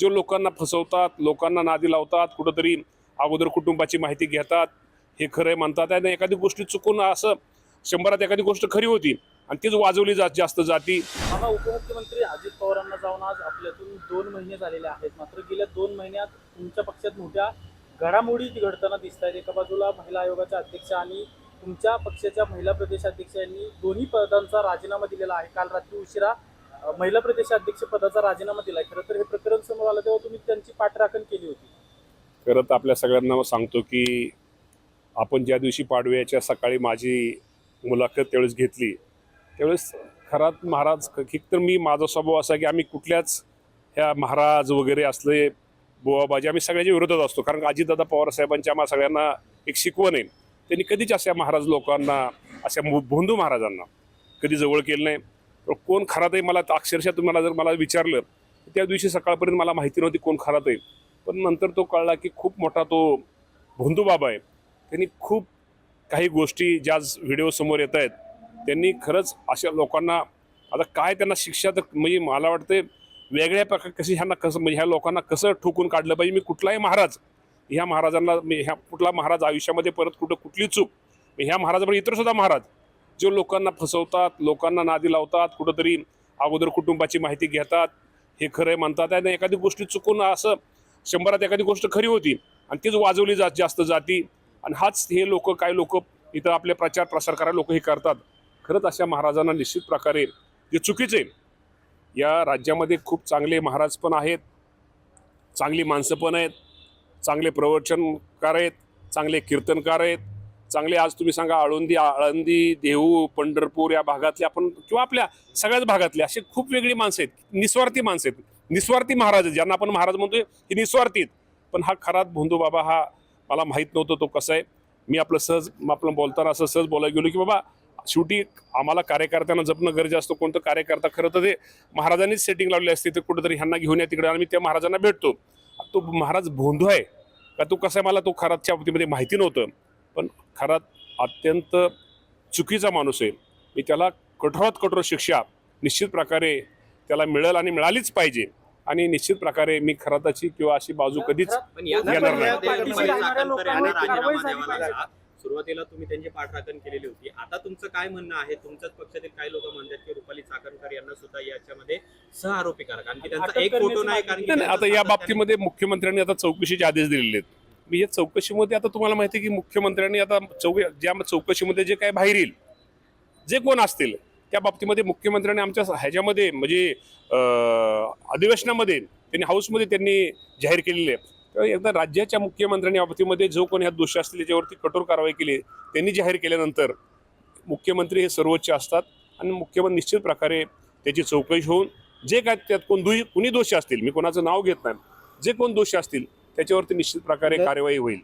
जो लोकांना फसवतात, लोकांना नादी लावतात, कुठंतरी अगोदर कुटुंबाची माहिती घेतात, हे खरं म्हणतात आणि एखादी गोष्टी चुकून असं 100त एखादी गोष्ट खरी होती आणि तीच वाजवली जास्त जाती। आता उपमुख्यमंत्री अजित पवारांना जाऊन आज आपल्यातून 2 महिने झालेले आहेत, मात्र गेल्या 2 महिन्यात तुमच्या पक्षात मोठ्या घडामोडी घडताना दिसत आहेत। एका बाजूला महिला आयोगाच्या अध्यक्ष आणि तुमच्या पक्षाच्या महिला प्रदेशाध्यक्ष यांनी दोन्ही पदांचा राजीनामा दिलेला आहे। काल रात्री उशिरा महिला प्रदेशाध्यक्ष पदाचा राजीनामा दिलाय। खरं तर हे प्रकरण समोर आलं तेव्हा तुम्ही त्यांची पाठराखण केली होती। खरं तर आपल्या सगळ्यांना सांगतो की आपण ज्या दिवशी पाडव्याच्या सकाळी माझी मुलाखत त्यावेळेस घेतली, त्यावेळेस खरात महाराज तर मी माझा स्वभाव असा की आम्ही कुठल्याच ह्या महाराज वगैरे असले बुवाबाजी आम्ही सगळ्याच्या विरोधात असतो। कारण अजितदादा पवार साहेबांच्या आम्हा सगळ्यांना एक शिकवण आहे, त्यांनी कधीच अशा महाराज लोकांना, अशा भोंदू महाराजांना कधी जवळ केलं नाही। तर कोण खरात आहे मला अक्षरशः तुम्हाला जर मला विचारलं त्या दिवशी सकाळपर्यंत मला माहिती नव्हती कोण खरात आहे, पण नंतर तो कळला की खूप मोठा तो भोंदू बाबा आहे। त्यांनी खूप काही गोष्टी ज्या व्हिडिओ समोर येत आहेत त्यांनी खरंच अशा लोकांना आता काय त्यांना शिक्षा तर म्हणजे मला वाटते वेगळ्या प्रकारे कशी ह्यांना कसं म्हणजे ह्या लोकांना कसं ठोकून काढलं पाहिजे। मी कुठलाही महाराज ह्या महाराजांना मी ह्या कुठला महाराज आयुष्यामध्ये परत कुठली चूक ह्या महाराजांवर इतरसुद्धा महाराज जो लोकांना फसवतात, लोकांना नादी लावतात, कुठंतरी अगोदर कुटुंबाची माहिती घेतात, हे खरं म्हणतात आणि एखादी गोष्टी चुकून असं 100त एखादी गोष्ट खरी होती आणि तीच वाजवली जास्त जाती आणि हाच हे लोक काय लोक इथं आपले प्रचार प्रसार करायला लोक हे करतात। खरंच अशा महाराजांना निश्चित प्रकारे जे चुकीचे या राज्यामध्ये खूप चांगले महाराज पण आहेत, चांगली माणसं पण आहेत, चांगले प्रवचनकार आहेत, चांगले कीर्तनकार आहेत, चांगले आज तुम्ही सांगा आळंदी देहू पंढरपूर या भागातले आपण किंवा आपल्या सगळ्याच भागातले असे खूप वेगळी माणसं आहेत, निस्वार्थी माणसं आहेत, निस्वार्थी महाराज आहेत ज्यांना आपण महाराज म्हणतोय हे निस्वार्थीत। पण हा खरात भोंदू बाबा हा मला माहीत नव्हतं तो कसा आहे। मी आपलं बोलताना असं सहज बोलायला गेलो की बाबा शेवटी आम्हाला कार्यकर्त्यांना जपणं गरजेचं असतं। कोणतं कार्यकर्ता खरं तर ते महाराजांनीच सेटिंग लावली असते, तर कुठेतरी ह्यांना घेऊन या तिकडे आम्ही त्या महाराजांना भेटतो। तो महाराज भोंदू आहे का तो कसा आहे मला तो खरातच्या बाबतीमध्ये माहिती नव्हतं, पण खरात अत्यंत चुकीचा माणूस आहे। मी त्याला कठोरात कठोर शिक्षा निश्चित प्रकारे त्याला मिळेल आणि मिळालीच पाहिजे आणि निश्चित प्रकारे मी खराताची किंवा अशी बाजू कधीच घेणार नाही। सुरुवातीला तुम्ही त्यांची पाठराखण केलेली होती, आता तुमचं काय म्हणणं आहे? तुमच्याच पक्षातील काही लोक म्हणतात की रुपाली चाकणकर यांना सुद्धा याच्यामध्ये सहआरोपी करा, कारण की त्यांचा एक फोटो नाही। कारण आता या बाबतीमध्ये मुख्यमंत्र्यांनी आता चौकशीचे आदेश दिलेले आहेत। मी या चौकशीमध्ये आता तुम्हाला माहिती आहे की मुख्यमंत्र्यांनी आता ज्या चौकशीमध्ये जे काय बाहेर येईल जे कोण असतील त्या बाबतीमध्ये मुख्यमंत्र्यांनी आमच्या ह्याच्यामध्ये म्हणजे अधिवेशनामध्ये त्यांनी हाऊसमध्ये त्यांनी जाहीर केलेले आहे। तर एकदा राज्याच्या मुख्यमंत्र्यांनी बाबतीमध्ये जो कोणी ह्यात दोषी असतील त्याच्यावरती कठोर कारवाई केली त्यांनी जाहीर केल्यानंतर मुख्यमंत्री हे सर्वोच्च असतात आणि मुख्यमंत्री निश्चित प्रकारे त्याची चौकशी होऊन जे काय त्यात कुणी दोषी असतील, मी कोणाचं नाव घेत नाही, जे कोण दोषी असतील त्याच्यावरती निश्चित प्रकारे कार्यवाही होईल।